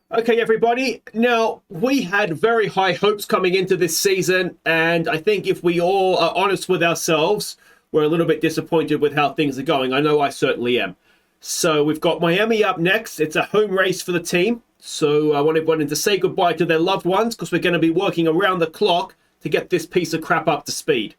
Okay, everybody. Now, we had very high hopes coming into this season, and I think if we all are honest with ourselves, we're a little bit disappointed with how things are going. I know I certainly am. So we've got Miami up next. It's a home race for the team. So I want everyone to say goodbye to their loved ones because we're going to be working around the clock to get this piece of crap up to speed.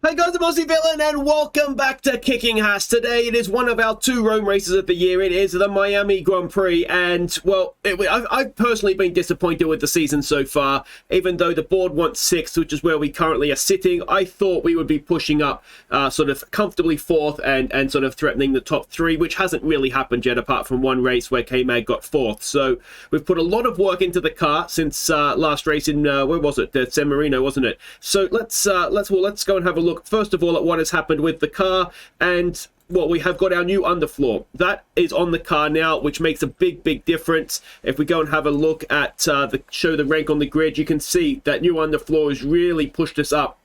Hey guys, I'm Aussie Villain and welcome back to Kicking Haas. Today it is one of our two Rome races of the year. It is the Miami Grand Prix and, well, I've personally been disappointed with the season so far. Even though the board wants 6th, which is where we currently are sitting, I thought we would be pushing up sort of comfortably 4th and sort of threatening the top 3, which hasn't really happened yet apart from one race where K-Mag got 4th. So we've put a lot of work into the car since last race in, where was it? San Marino, wasn't it? So let's go and have a look first of all at what has happened with the car. And well, we have got our new underfloor that is on the car now, which makes a big difference. If we go and have a look at show the rank on the grid, you can see that new underfloor has really pushed us up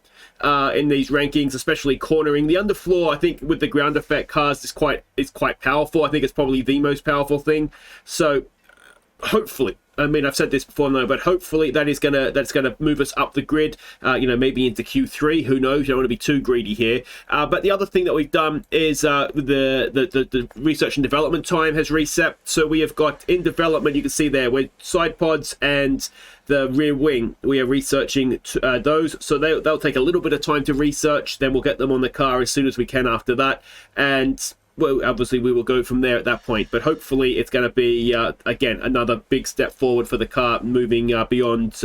in these rankings, especially cornering. The underfloor, I think, with the ground effect cars is quite powerful. I think it's probably the most powerful thing. So hopefully, I mean, I've said this before, no, but hopefully that's gonna move us up the grid. Maybe into Q3. Who knows? You don't want to be too greedy here. But the other thing that we've done is the research and development time has reset. So we have got in development. You can see there with side pods and the rear wing. We are researching those, so they'll take a little bit of time to research. Then we'll get them on the car as soon as we can after that, and well, obviously we will go from there at that point, but hopefully it's going to be, again, another big step forward for the car, moving beyond,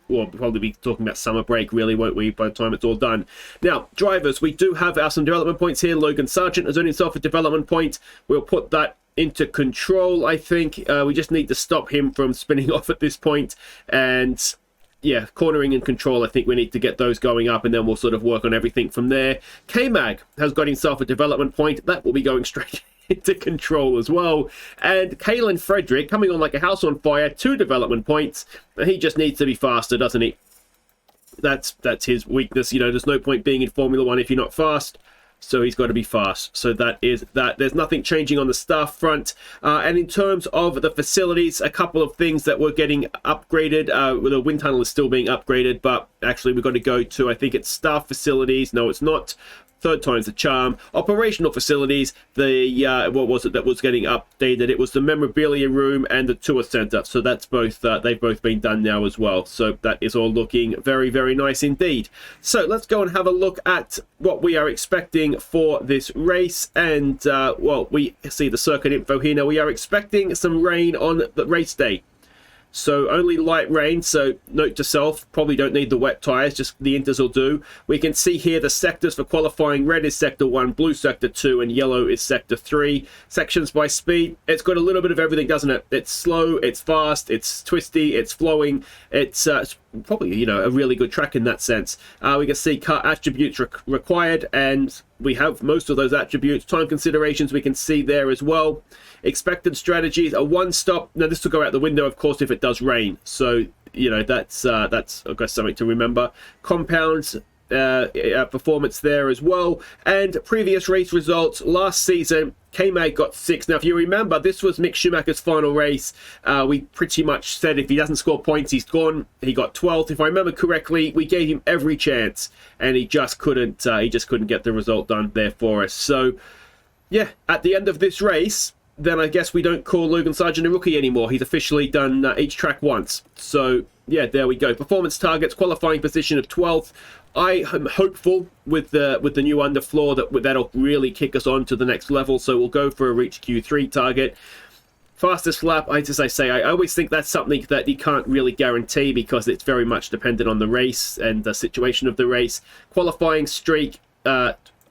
we'll probably be talking about summer break, really, won't we, by the time it's all done. Now, drivers, we do have some development points here. Logan Sargeant has earned himself a development point. We'll put that into control, I think. We just need to stop him from spinning off at this point, and yeah, cornering and control, I think we need to get those going up, and then we'll sort of work on everything from there. K-Mag has got himself a development point. That will be going straight into control as well. And Kalen Frederick, coming on like a house on fire, 2 development points. He just needs to be faster, doesn't he? That's his weakness. You know, there's no point being in Formula 1 if you're not fast. So he's got to be fast. So that is that. There's nothing changing on the staff front. And in terms of the facilities, a couple of things that were getting upgraded. The wind tunnel is still being upgraded, but actually we've got to go to, I think it's staff facilities. No, it's not. Third time's the charm. Operational facilities, what was it that was getting updated? It was the memorabilia room and the tour center. So that's both, they've both been done now as well. So that is all looking very nice indeed. So let's go and have a look at what we are expecting for this race. And well, we see the circuit info here. Now we are expecting some rain on the race day. So only light rain, so note to self, probably don't need the wet tyres, just the inters will do. We can see here the sectors for qualifying. Red is sector 1, blue sector 2, and yellow is sector 3. Sections by speed, it's got a little bit of everything, doesn't it? It's slow, it's fast, it's twisty, it's flowing. It's probably, you know, a really good track in that sense. We can see car attributes required, and we have most of those attributes. Time considerations we can see there as well. Expected strategies, a one-stop. Now this will go out the window, of course, if it does rain. So, you know, that's I guess something to remember. Compounds, performance there as well. And previous race results last season, K-Mag got 6th. Now, if you remember, this was Mick Schumacher's final race. We pretty much said if he doesn't score points, he's gone. He got 12th. If I remember correctly, we gave him every chance, and he just couldn't get the result done there for us. So, yeah, at the end of this race, then I guess we don't call Logan Sargeant a rookie anymore. He's officially done each track once. So, yeah, there we go. Performance targets, qualifying position of 12th. I am hopeful with the new underfloor that'll really kick us on to the next level. So we'll go for a reach Q3 target. Fastest lap, as I say, I always think that's something that you can't really guarantee because it's very much dependent on the race and the situation of the race. Qualifying streak,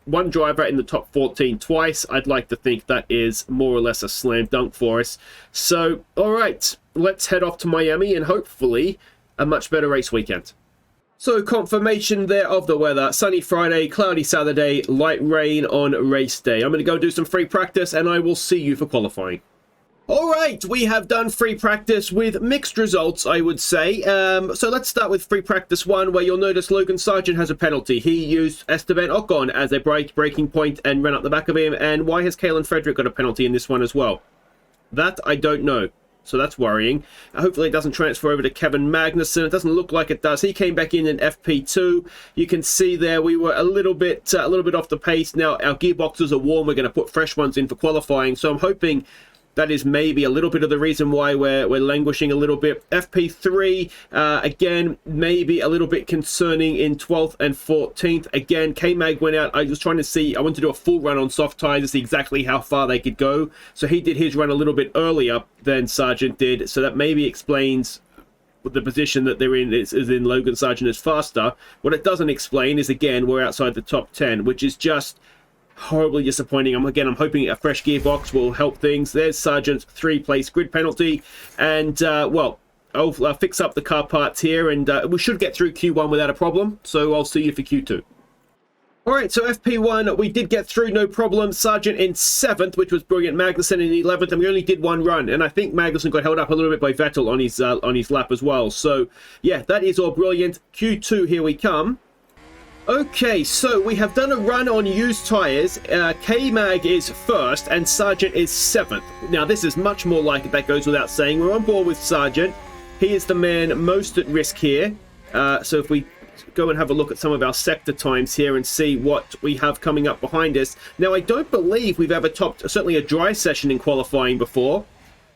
one driver in the top 14 twice. I'd like to think that is more or less a slam dunk for us. So, all right, let's head off to Miami and hopefully a much better race weekend. So confirmation there of the weather. Sunny Friday, cloudy Saturday, light rain on race day. I'm going to go do some free practice and I will see you for qualifying. All right, we have done free practice with mixed results, I would say. So let's start with free practice 1, where you'll notice Logan Sargeant has a penalty. He used Esteban Ocon as a breaking point and ran up the back of him. And why has Kalen Frederick got a penalty in this one as well? That I don't know. So that's worrying. Hopefully it doesn't transfer over to Kevin Magnussen. It doesn't look like it does. He came back in FP2. You can see there we were a little bit off the pace. Now our gearboxes are warm. We're going to put fresh ones in for qualifying. So I'm hoping that is maybe a little bit of the reason why we're languishing a little bit. FP3, again, maybe a little bit concerning in 12th and 14th. Again, K-Mag went out. I was trying to see, I wanted to do a full run on soft tyres to see exactly how far they could go. So he did his run a little bit earlier than Sargeant did. So that maybe explains the position that they're in is in Logan Sargeant is faster. What it doesn't explain is, again, we're outside the top 10, which is just horribly disappointing. I'm hoping a fresh gearbox will help things. There's Sargeant's 3-place grid penalty, and well, I'll fix up the car parts here, and we should get through Q1 without a problem. So I'll see you for Q2. All right, so FP1 we did get through, no problem. Sargeant in 7th, which was brilliant. Magnussen in 11th, and we only did one run, and I think Magnussen got held up a little bit by Vettel on his lap as well. So yeah, that is all brilliant. Q2, here we come. Okay, so we have done a run on used tyres. K-Mag is 1st and Sargeant is 7th. Now, this is much more like it. That goes without saying. We're on board with Sargeant. He is the man most at risk here. So if we go and have a look at some of our sector times here and see what we have coming up behind us. Now, I don't believe we've ever topped certainly a dry session in qualifying before.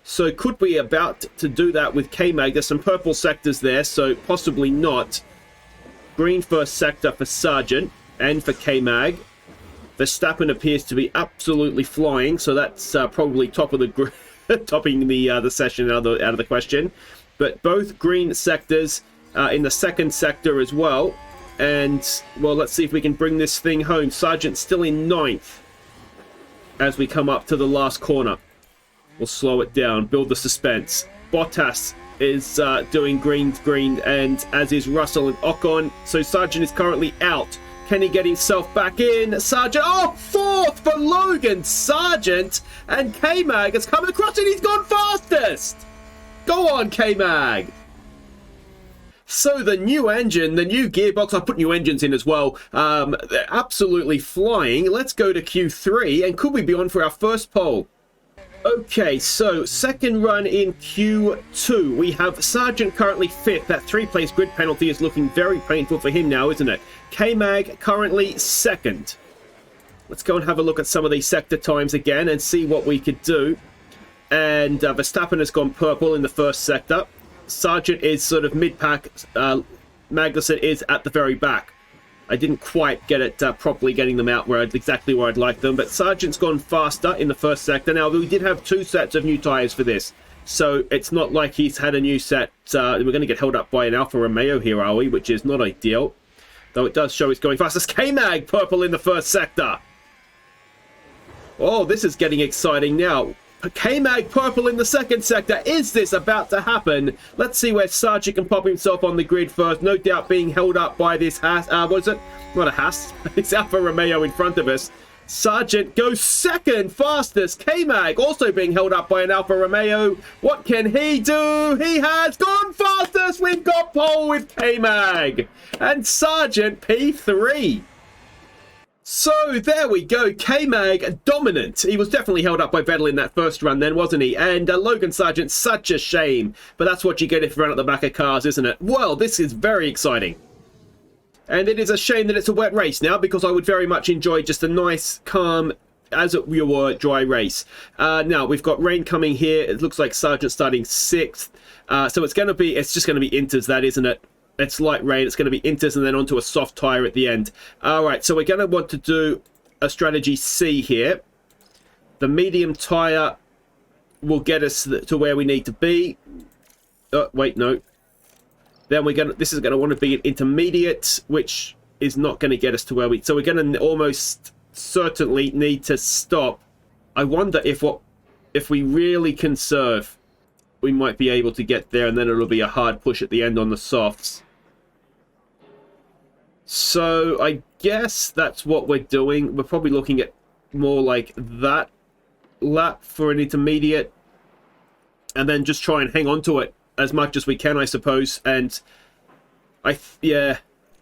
So could we about to do that with K-Mag? There's some purple sectors there, so possibly not. Green first sector for Sargeant and for K-Mag. Verstappen appears to be absolutely flying, so that's probably topping the session out of the question. But both green sectors in the second sector as well. And, well, let's see if we can bring this thing home. Sargeant still in 9th as we come up to the last corner. We'll slow it down, build the suspense. Bottas is doing green, and as is Russell and Ocon. So Sargeant is currently out. Can he get himself back in? Sargeant, 4th for Logan Sargeant, and K-Mag has come across and he's gone fastest. Go on, K-Mag. So the new engine, the new gearbox, I put new engines in as well. They're absolutely flying. Let's go to Q3, and could we be on for our first pole? Okay, so second run in Q2. We have Sargeant currently 5th. That 3-place grid penalty is looking very painful for him now, isn't it? K-Mag currently 2nd. Let's go and have a look at some of these sector times again and see what we could do. And Verstappen has gone purple in the first sector. Sargeant is sort of mid-pack. Magnussen is at the very back. I didn't quite get it properly getting them out exactly where I'd like them, but Sargeant's gone faster in the first sector. Now, we did have 2 sets of new tyres for this, so it's not like he's had a new set. We're going to get held up by an Alfa Romeo here, are we? Which is not ideal, though it does show he's going fast. It's K-Mag purple in the first sector. Oh, this is getting exciting now. K-Mag purple in the second sector. Is this about to happen? Let's see where Sargeant can pop himself on the grid first. No doubt being held up by this Haas. What is it? Not a Haas. It's Alfa Romeo in front of us. Sargeant goes 2nd fastest. K-Mag also being held up by an Alfa Romeo. What can he do? He has gone fastest. We've got pole with K-Mag. And Sargeant P3. So there we go, K-Mag dominant. He was definitely held up by Vettel in that first run then, wasn't he? And Logan Sargeant, such a shame. But that's what you get if you run at the back of cars, isn't it? Well, this is very exciting. And it is a shame that it's a wet race now, because I would very much enjoy just a nice, calm, as it were, dry race. Now, we've got rain coming here. It looks like Sargeant starting 6th. So it's just going to be inters, that, isn't it? It's light rain. It's going to be inters and then onto a soft tyre at the end. All right, so we're going to want to do a strategy C here. The medium tyre will get us to where we need to be. Oh, wait, no. Then this is going to want to be an intermediate, which is not going to get us to where we... So we're going to almost certainly need to stop. I wonder if we really conserve, we might be able to get there, and then it'll be a hard push at the end on the softs. So I guess that's what we're doing. We're probably looking at more like that lap for an intermediate. and then just try and hang on to it as much as we can, I suppose. And yeah,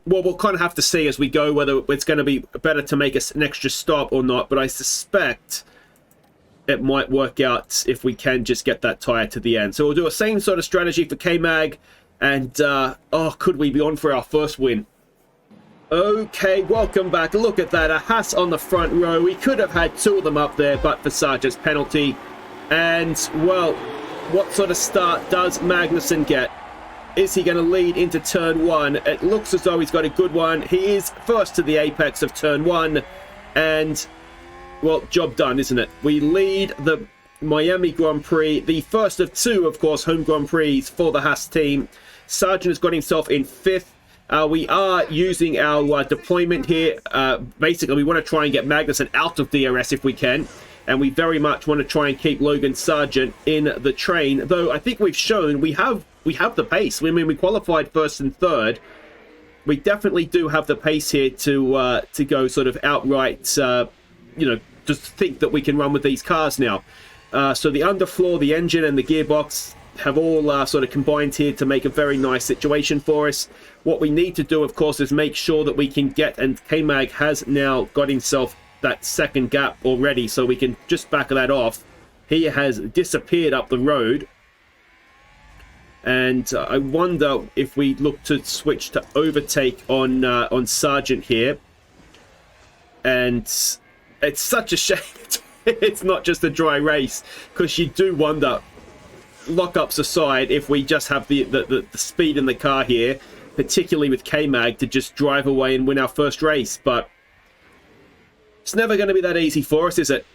well, we'll kind of have to see as we go whether it's going to be better to make an extra stop or not, but I suspect it might work out if we can just get that tyre to the end. So we'll do a same sort of strategy for K-Mag, and oh, could we be on for our first win? Okay, welcome back. Look at that, a Haas on the front row. We could have had 2 of them up there, but for Sargeant's penalty. And, well, what sort of start does Magnussen get? Is he going to lead into turn 1? It looks as though he's got a good one. He is first to the apex of turn 1, and, well, job done, isn't it? We lead the Miami Grand Prix, the first of 2, of course, home Grand Prix for the Haas team. Sargeant has got himself in 5th. We are using our deployment here. Basically, we want to try and get Magnussen out of DRS if we can. And we very much want to try and keep Logan Sargeant in the train. Though I think we've shown we have the pace. I mean, we qualified 1st and 3rd. We definitely do have the pace here to go sort of outright, you know, just think that we can run with these cars now. So the underfloor, the engine, and the gearbox have all sort of combined here to make a very nice situation for us. What we need to do, of course, is make sure that we can get, and K-Mag has now got himself that 2nd gap already, so we can just back that off. He has disappeared up the road, and I wonder if we look to switch to overtake on Sargeant here. And it's such a shame it's not just a dry race, because you do wonder, lockups aside, if we just have the speed in the car here, particularly with K-Mag, to just drive away and win our first race. But it's never going to be that easy for us, is it?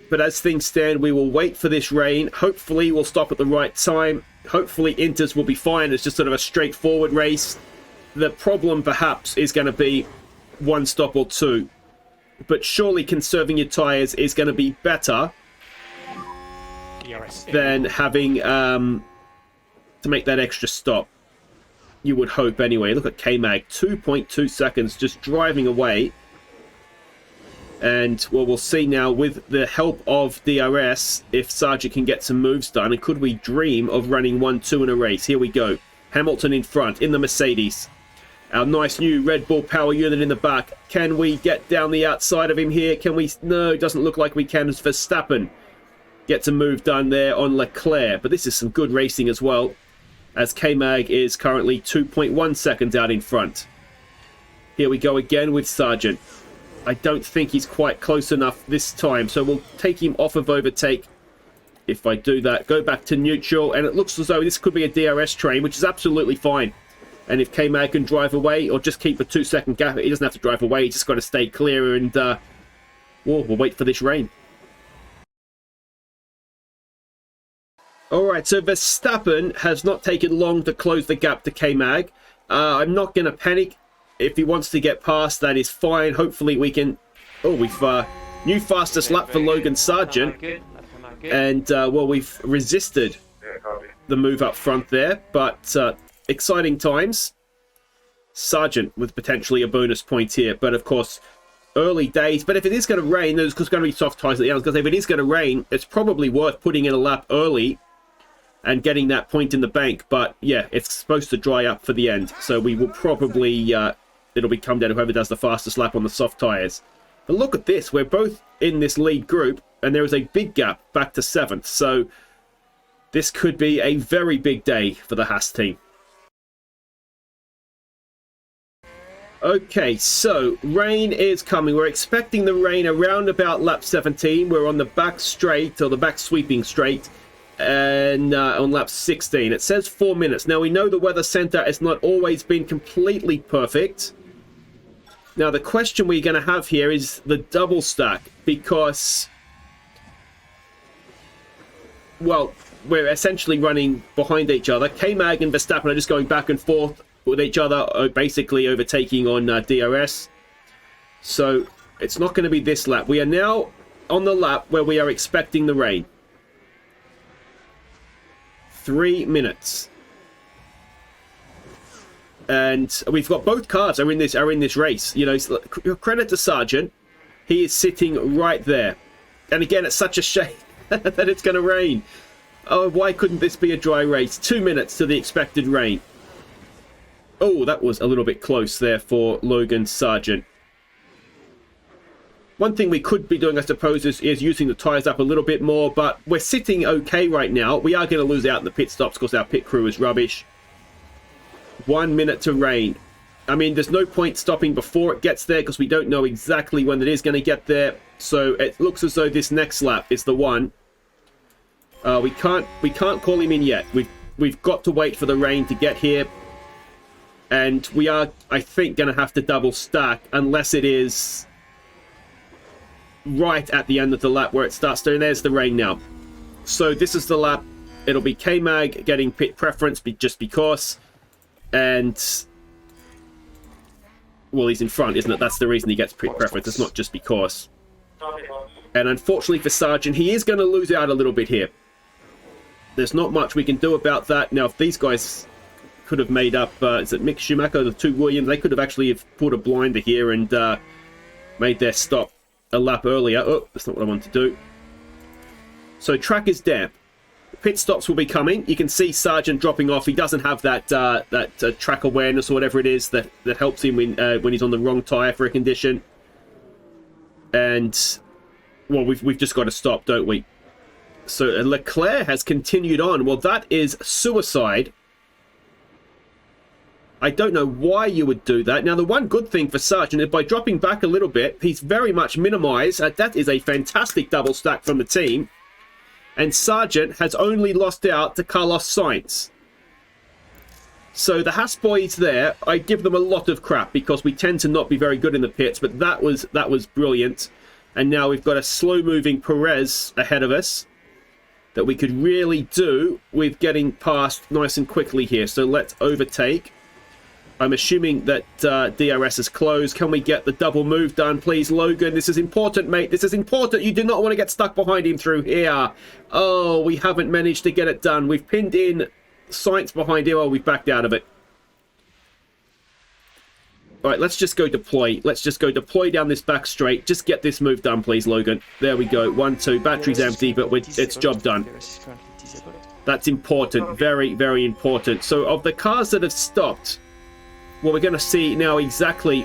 But as things stand, we will wait for this rain. Hopefully we'll stop at the right time. Hopefully Inters will be fine. It's just sort of a straightforward race. The problem perhaps is going to be 1 stop or 2. But surely conserving your tyres is going to be better than having to make that extra stop. You would hope anyway. Look at K-Mag, 2.2 seconds just driving away. And, well, we'll see now with the help of DRS if Sargeant can get some moves done. And could we dream of running 1-2 in a race? Here we go. Hamilton in front in the Mercedes. Our nice new Red Bull power unit in the back. Can we get down the outside of him here? Can we? No, it doesn't look like we can. As Verstappen gets a move done there on Leclerc. But this is some good racing as well, as K-Mag is currently 2.1 seconds out in front. Here we go again with Sargeant. I don't think he's quite close enough this time, so we'll take him off of overtake. If I do that, go back to neutral, and it looks as though this could be a DRS train, which is absolutely fine. And if K-Mag can drive away, or just keep a 2-second gap, he doesn't have to drive away, he's just got to stay clear, and we'll wait for this rain. Alright, so Verstappen has not taken long to close the gap to K-Mag. I'm not going to panic. If he wants to get past, that is fine. Hopefully we can... Oh, we've... new fastest lap for Logan Sargeant. And, well, we've resisted the move up front there. But, exciting times. Sargeant with potentially a bonus point here. But, of course, early days. But if it is going to rain, there's going to be soft tyres at the end. Because if it is going to rain, it's probably worth putting in a lap early and getting that point in the bank. But, yeah, it's supposed to dry up for the end. So we will probably... it'll be come down to whoever does the fastest lap on the soft tyres. But look at this. We're both in this lead group, and there is a big gap back to 7th. So this could be a very big day for the Haas team. Okay, so rain is coming. We're expecting the rain around about lap 17. We're on the back straight, or the back sweeping straight, and on lap 16. It says 4 minutes. Now, we know the weather center has not always been completely perfect. Now, the question we're going to have here is the double stack, because, well, we're essentially running behind each other. K-Mag and Verstappen are just going back and forth with each other, basically overtaking on DRS. So it's not going to be this lap. We are now on the lap where we are expecting the rain. 3 minutes. And we've got both cars are in this race. You know, credit to Sargeant. He is sitting right there. And again, it's such a shame that it's going to rain. Oh, why couldn't this be a dry race? 2 minutes to the expected rain. Oh, that was a little bit close there for Logan Sargeant. One thing we could be doing, I suppose, is using the tyres up a little bit more, but we're sitting okay right now. We are going to lose out in the pit stops because our pit crew is rubbish. 1 minute to rain. I mean, there's no point stopping before it gets there because we don't know exactly when it is going to get there. So it looks as though this next lap is the one. We can't call him in yet. We've got to wait for the rain to get here. And we are, I think, going to have to double stack unless it is right at the end of the lap where it starts to. And there's the rain now. So this is the lap. It'll be K-Mag getting pit preference just because. And, well, he's in front, isn't it? That's the reason he gets pit preference. It's not just because. And unfortunately for Sargeant, he is going to lose out a little bit here. There's not much we can do about that. Now, if these guys could have made up, is it Mick Schumacher, the two Williams, they could have actually put a blinder here and made their stop a lap earlier. Oh, that's not what I want to do. So track is damp. Pit stops will be coming. You can see Sargeant dropping off. He doesn't have that track awareness or whatever it is that helps him when he's on the wrong tyre for a condition. And, well, we've just got to stop, don't we? So Leclerc has continued on. Well, that is suicide. I don't know why you would do that. Now, the one good thing for Sargeant is by dropping back a little bit, he's very much minimised. That is a fantastic double stack from the team. And Sargeant has only lost out to Carlos Sainz. So the Haas boys there, I give them a lot of crap because we tend to not be very good in the pits, but that was brilliant. And now we've got a slow-moving Perez ahead of us that we could really do with getting past nice and quickly here. So let's overtake. I'm assuming that DRS is closed. Can we get the double move done, please, Logan? This is important, mate. This is important. You do not want to get stuck behind him through here. Oh, we haven't managed to get it done. We've pinned in Sainz behind here. Oh, we've backed out of it. All right, let's just go deploy. Let's just go deploy down this back straight. Just get this move done, please, Logan. There we go. 1, 2. Battery's empty, but it's job done. That's important. Very, very important. So of the cars that have stopped, well, we're going to see now exactly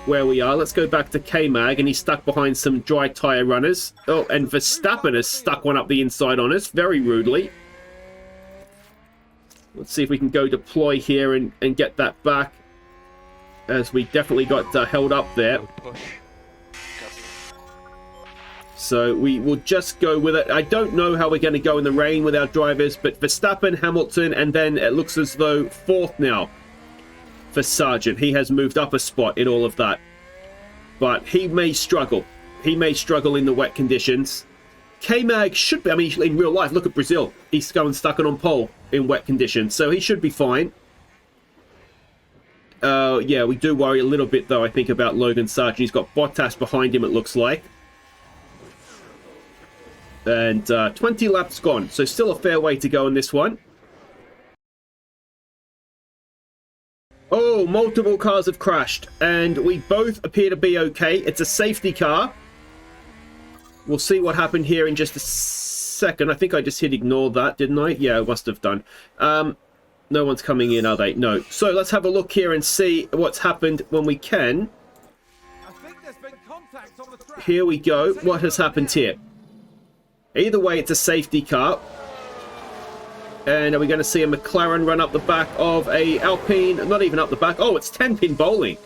where we are. Let's go back to K-Mag, and he's stuck behind some dry tyre runners. Oh, and Verstappen has stuck one up the inside on us, very rudely. Let's see if we can go deploy here and get that back, as we definitely got held up there. So we will just go with it. I don't know how we're going to go in the rain with our drivers, but Verstappen, Hamilton, and then it looks as though fourth now for Sargeant. He has moved up a spot in all of that. But he may struggle. He may struggle in the wet conditions. K-Mag should be, I mean, in real life, look at Brazil. He's going stuck on pole in wet conditions, so he should be fine. Yeah, we do worry a little bit, though, I think, about Logan Sargeant. He's got Bottas behind him, it looks like. And 20 laps gone, so still a fair way to go in this one. Oh, multiple cars have crashed, and we both appear to be okay. It's a safety car. We'll see what happened here in just a second. I think I just hit ignore that, didn't I? Yeah, I must have done. No one's coming in, are they? No. So let's have a look here and see what's happened when we can. I think there's been contact on the track. Here we go. What has happened here? Either way, it's a safety car. And are we going to see a McLaren run up the back of a Alpine? Not even up the back. Oh, it's 10-pin bowling.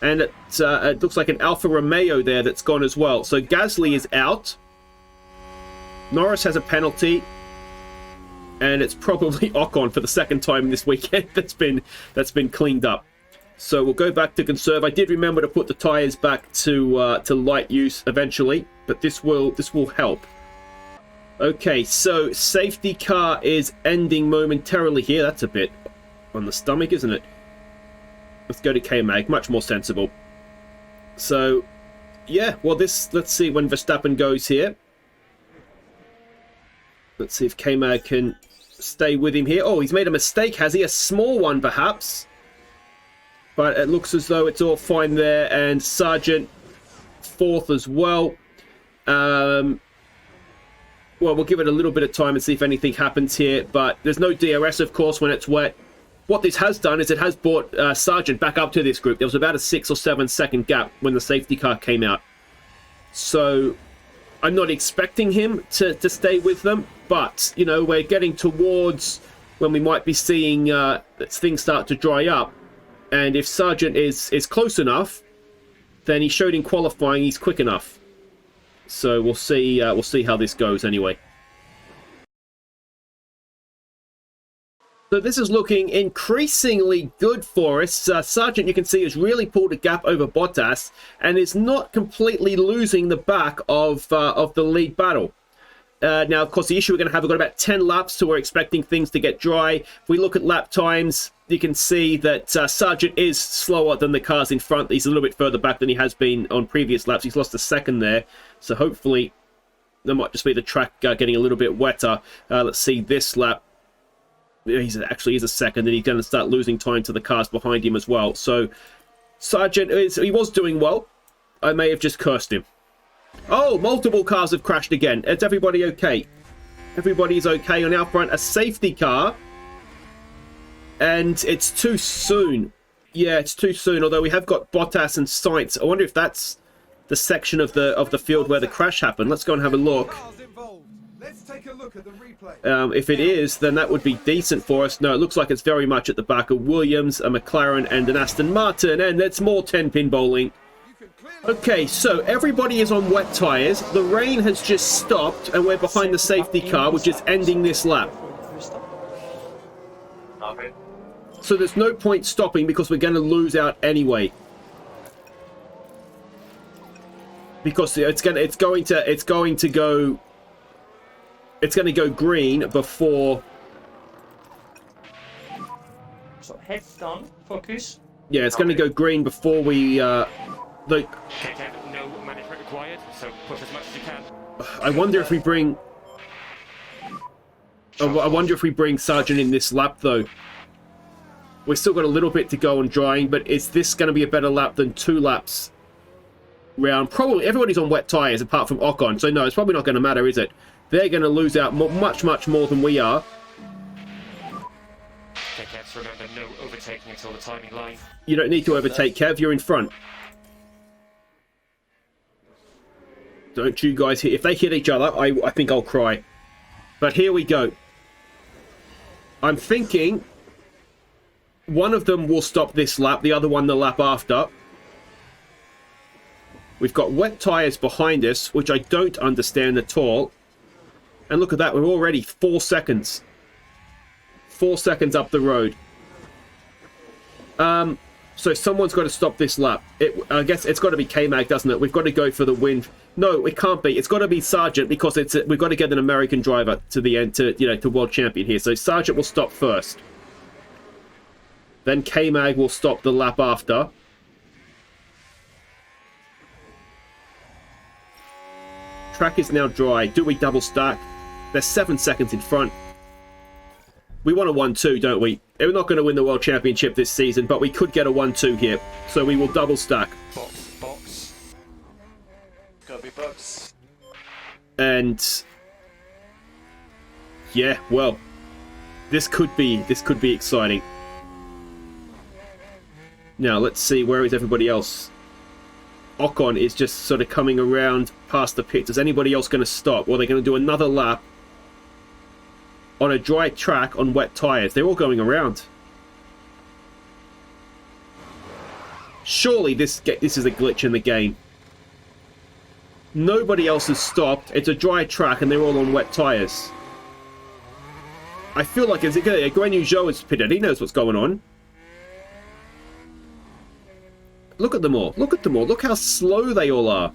And it looks like an Alfa Romeo there that's gone as well. So Gasly is out. Norris has a penalty. And it's probably Ocon for the second time this weekend that's been cleaned up. So we'll go back to conserve. I did remember to put the tyres back to light use eventually, but this will help. Okay, so safety car is ending momentarily here. That's a bit on the stomach, isn't it? Let's go to K-Mag, much more sensible. So, yeah, well, let's see when Verstappen goes here. Let's see if K-Mag can stay with him here. Oh, he's made a mistake, has he? A small one, perhaps. But it looks as though it's all fine there. And Sargeant, fourth as well. well, we'll give it a little bit of time and see if anything happens here. But there's no DRS, of course, when it's wet. What this has done is it has brought Sargeant back up to this group. There was about a 6 or 7 second gap when the safety car came out. So I'm not expecting him to stay with them. But, you know, we're getting towards when we might be seeing things start to dry up. And if Sargeant is close enough, then he showed in qualifying he's quick enough. So we'll see how this goes anyway. So this is looking increasingly good for us. Sargeant, you can see, has really pulled a gap over Bottas and is not completely losing the back of the lead battle. Now, of course, the issue we've got about 10 laps, so we're expecting things to get dry. If we look at lap times, you can see that Sargeant is slower than the cars in front. He's a little bit further back than he has been on previous laps. He's lost a second there, so hopefully that might just be the track getting a little bit wetter. Let's see this lap. He's a second, and he's going to start losing time to the cars behind him as well. So Sargeant, he was doing well. I may have just cursed him. Oh, multiple cars have crashed again. Is everybody okay? Everybody's okay on our front. A safety car. And it's too soon. Yeah, it's too soon. Although we have got Bottas and Sainz. I wonder if that's the section of the field where the crash happened. Let's go and have a look. Let's take a look at the replay. If it is, then that would be decent for us. No, it looks like it's very much at the back of Williams, a McLaren, and an Aston Martin. And it's more 10-pin bowling. Okay, so everybody is on wet tyres. The rain has just stopped, and we're behind the safety car, which is ending this lap. So there's no point stopping because we're going to lose out anyway. Because it's going to go green before. So heads down, focus. Yeah, it's going to go green before we Okay, no management required, so push as much as you can. I wonder if we bring. I wonder if we bring Sargeant in this lap though. We've still got a little bit to go on drying, but is this going to be a better lap than 2 laps round? Probably. Everybody's on wet tyres apart from Ocon, so no, it's probably not going to matter, is it? They're going to lose out much more than we are. Okay, Kevs, remember, no overtaking until the timing line. You don't need to overtake, Kev. You're in front. Don't you guys hit. If they hit each other, I think I'll cry. But here we go. I'm thinking one of them will stop this lap, the other one the lap after. We've got wet tyres behind us, which I don't understand at all. And look at that, we're already 4 seconds. 4 seconds up the road. So someone's got to stop this lap. I guess it's got to be K-Mag, doesn't it? We've got to go for the win. No, it can't be. It's got to be Sargeant because we've got to get an American driver to the end, to world champion here. So Sargeant will stop first. Then K-Mag will stop the lap after. Track is now dry. Do we double stack? They're 7 seconds in front. We want a 1-2, don't we? We're not going to win the World Championship this season, but we could get a 1-2 here. So we will double stack. Box. Gotta be box. And yeah, well, this could be exciting. Now let's see, where is everybody else? Ocon is just sort of coming around past the pits. Is anybody else going to stop? Or are they going to do another lap on a dry track on wet tyres? They're all going around. Surely this is a glitch in the game. Nobody else has stopped. It's a dry track and they're all on wet tyres. I feel like Guan Yu Zhou is pitted. He knows what's going on. Look at them all. Look at them all. Look how slow they all are.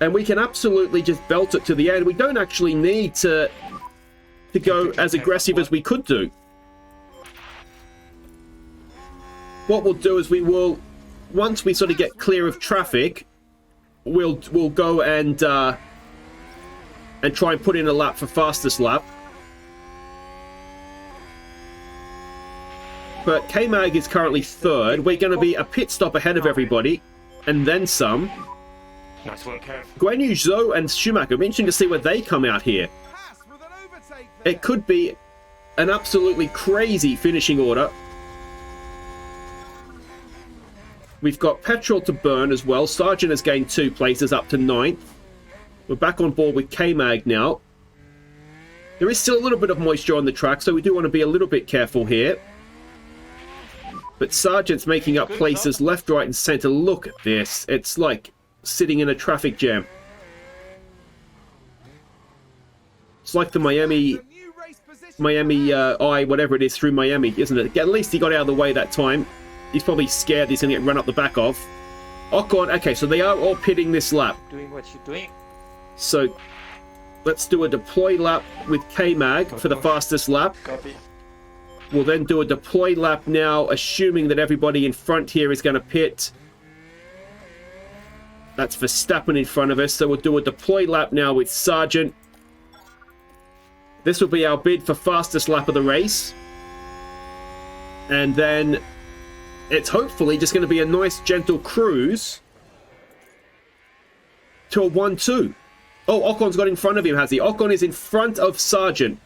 And we can absolutely just belt it to the end. We don't actually need to go as aggressive as we could do. What we'll do is we will, once we sort of get clear of traffic, we'll go and try and put in a lap for fastest lap. But K-Mag is currently third. We're going to be a pit stop ahead of everybody, and then some. Nice work, Kev. Guanyu Zhou and Schumacher. It'll be interesting to see where they come out here. Haas with an overtake there. It could be an absolutely crazy finishing order. We've got petrol to burn as well. Sargeant has gained 2 places up to 9th. We're back on board with K-Mag now. There is still a little bit of moisture on the track, so we do want to be a little bit careful here. But Sargeant's making up places left, right, and centre. Look at this. It's like sitting in a traffic jam. It's like the Miami whatever it is, through Miami, isn't it? At least he got out of the way that time. He's probably scared he's going to get run up the back of. Ocon, okay, so they are all pitting this lap. Doing what you're doing. So let's do a deploy lap with K-Mag for the fastest lap. Copy. We'll then do a deploy lap now, assuming that everybody in front here is going to pit. That's Verstappen in front of us, so we'll do a deploy lap now with Sargeant. This will be our bid for fastest lap of the race. And then it's hopefully just going to be a nice, gentle cruise to a 1-2. Oh, Ocon's got in front of him, has he? Ocon is in front of Sargeant.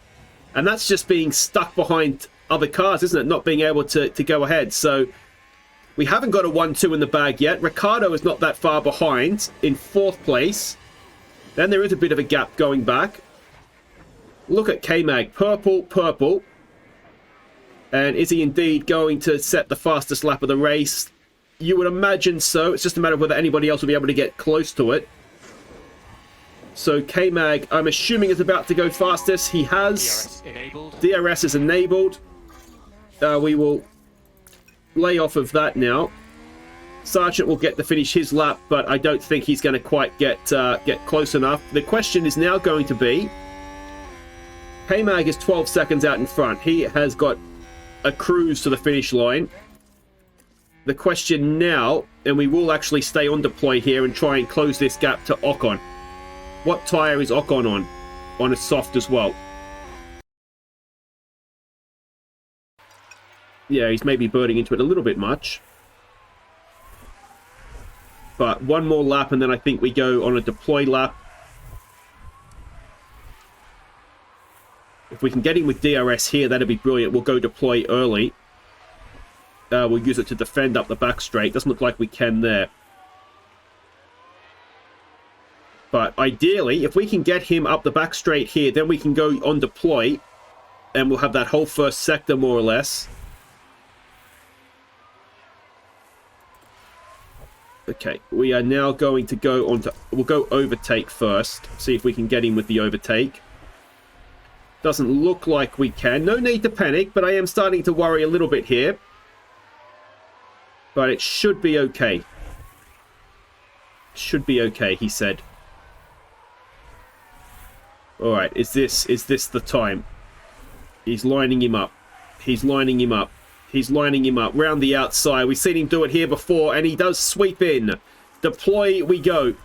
And that's just being stuck behind other cars, isn't it? Not being able to go ahead. So we haven't got a 1-2 in the bag yet. Ricciardo is not that far behind in 4th place. Then there is a bit of a gap going back. Look at K-Mag. Purple, purple. And is he indeed going to set the fastest lap of the race? You would imagine so. It's just a matter of whether anybody else will be able to get close to it. So K-Mag, I'm assuming, is about to go fastest. He has. DRS enabled. DRS is enabled. We will lay off of that now. Sargeant will get to finish his lap, but I don't think he's going to quite get close enough. The question is now going to be, K-Mag is 12 seconds out in front. He has got a cruise to the finish line. The question now, and we will actually stay on deploy here and try and close this gap to Ocon. What tyre is Ocon on? On a soft as well. Yeah, he's maybe birding into it a little bit much. But one more lap and then I think we go on a deploy lap. If we can get him with DRS here, that'd be brilliant. We'll go deploy early. We'll use it to defend up the back straight. Doesn't look like we can there. But ideally, if we can get him up the back straight here, then we can go on deploy. And we'll have that whole first sector, more or less. Okay, we are now going to go on to... We'll go overtake first. See if we can get him with the overtake. Doesn't look like we can. No need to panic, but I am starting to worry a little bit here. But it should be okay. Should be okay, he said. Alright, is this the time? He's lining him up. He's lining him up. He's lining him up. Round the outside. We've seen him do it here before, and he does sweep in. Deploy we go.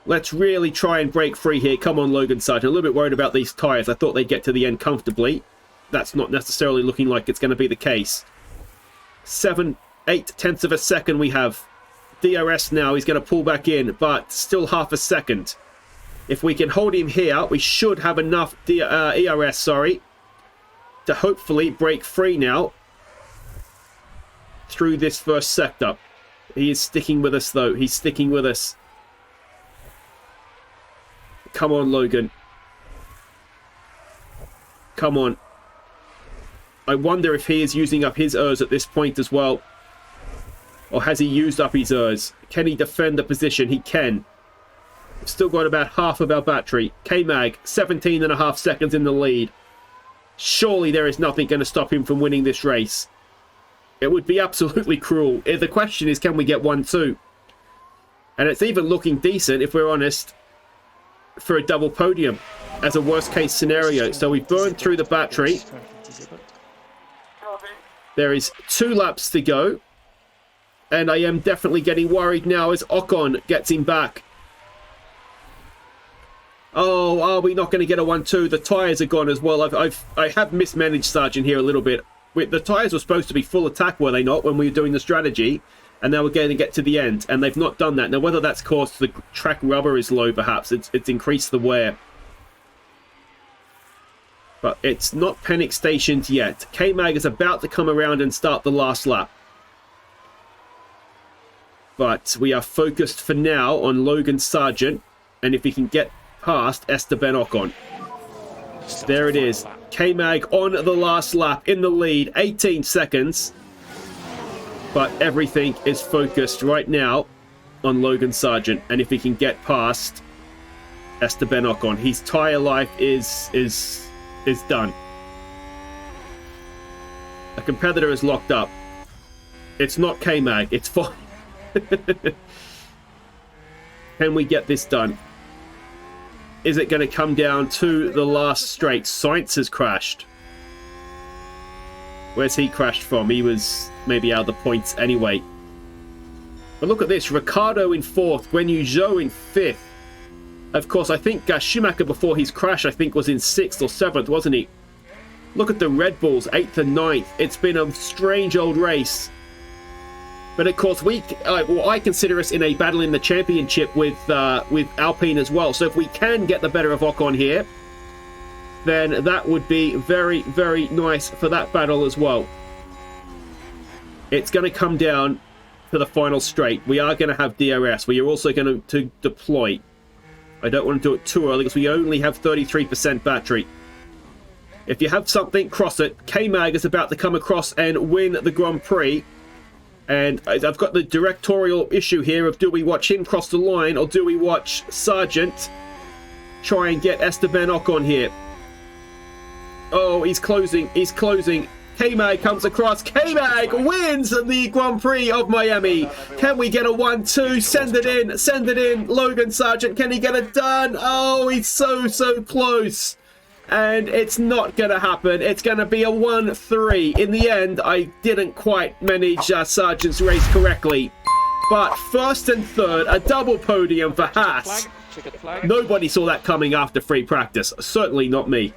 Let's really try and break free here. Come on, Logan Sargeant. A little bit worried about these tyres. I thought they'd get to the end comfortably. That's not necessarily looking like it's going to be the case. 8 tenths of a second we have. DRS now. He's going to pull back in, but still half a second. If we can hold him here, we should have enough ERS, to hopefully break free now through this first sector. He is sticking with us, though. He's sticking with us. Come on, Logan. Come on. I wonder if he is using up his ERS at this point as well. Or has he used up his ERS? Can he defend the position? He can. We've still got about half of our battery. K-Mag, 17.5 seconds in the lead. Surely there is nothing going to stop him from winning this race. It would be absolutely cruel. The question is, can we get 1-2? And it's even looking decent, if we're honest, for a double podium as a worst case scenario. So we've burned through the battery. There is 2 laps to go. And I am definitely getting worried now as Ocon gets him back. Oh, are we not going to get a 1-2? The tyres are gone as well. I have mismanaged Sargeant here a little bit. The tyres were supposed to be full attack, were they not, when we were doing the strategy? And now we're going to get to the end, and they've not done that. Now, whether that's caused the track rubber is low, perhaps. It's increased the wear. But it's not panic stationed yet. K-Mag is about to come around and start the last lap. But we are focused for now on Logan Sargeant, and if he can get past Esteban Ocon. There it is. K-Mag on the last lap in the lead, 18 seconds. But everything is focused right now on Logan Sargeant, and if he can get past Esteban Ocon, his tyre life is done. A competitor is locked up. It's not K-Mag, it's fine. Can we get this done? Is it going to come down to the last straight? Sainz has crashed. Where's he crashed from? He was maybe out of the points anyway. But look at this. Ricciardo in 4th. Guanyu Zhou in 5th. Of course, I think Schumacher before his crash, I think, was in 6th or 7th, wasn't he? Look at the Red Bulls, 8th and 9th. It's been a strange old race. But of course, I consider us in a battle in the championship with Alpine as well. So if we can get the better of Ocon here, then that would be very, very nice for that battle as well. It's going to come down to the final straight. We are going to have DRS. We are also going to deploy. I don't want to do it too early because we only have 33% battery. If you have something, cross it. K-Mag is about to come across and win the Grand Prix. And I've got the directorial issue here of do we watch him cross the line or do we watch Sargeant try and get Esteban Ocon here. Oh, he's closing. He's closing. K-Mag comes across. K-Mag wins the Grand Prix of Miami. Can we get a 1-2? Send it in. Send it in. Logan Sargeant, can he get it done? Oh, he's so close. And it's not going to happen. It's going to be a 1-3. In the end, I didn't quite manage Sargeant's race correctly. But 1st and 3rd, a double podium for Haas. Nobody saw that coming after free practice. Certainly not me.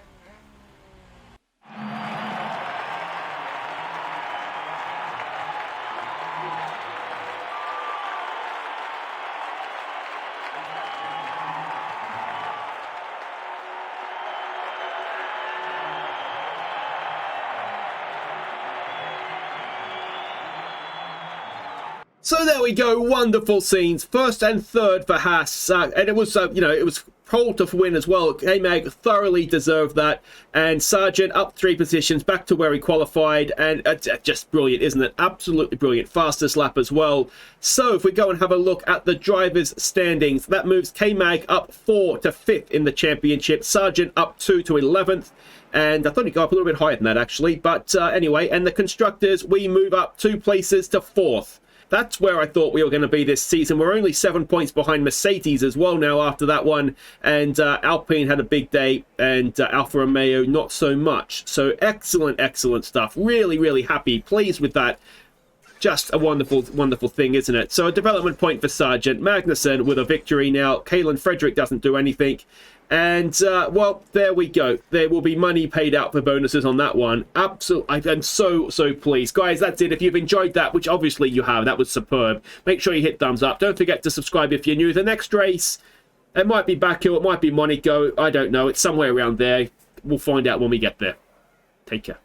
So there we go, wonderful scenes. 1st and 3rd for Haas, and it was, it was Pole to win as well. K-Mag thoroughly deserved that, and Sargeant up 3 positions, back to where he qualified, and just brilliant, isn't it? Absolutely brilliant. Fastest lap as well. So if we go and have a look at the drivers' standings, that moves K-Mag up 4 to 5th in the championship, Sargeant up 2 to 11th. And I thought he'd go up a little bit higher than that, actually. But anyway, and the constructors, we move up 2 places to 4th. That's where I thought we were going to be this season. We're only 7 points behind Mercedes as well now after that one. And Alpine had a big day, and Alfa Romeo not so much. So excellent, excellent stuff. Really, really happy, pleased with that. Just a wonderful, wonderful thing, isn't it? So a development point for Sargeant. Magnussen with a victory now. Kalen Frederick doesn't do anything. And, well, there we go. There will be money paid out for bonuses on that one. Absolutely. I'm so pleased. Guys, that's it. If you've enjoyed that, which obviously you have, that was superb. Make sure you hit thumbs up. Don't forget to subscribe if you're new. The next race, it might be Baku, it might be Monaco. I don't know. It's somewhere around there. We'll find out when we get there. Take care.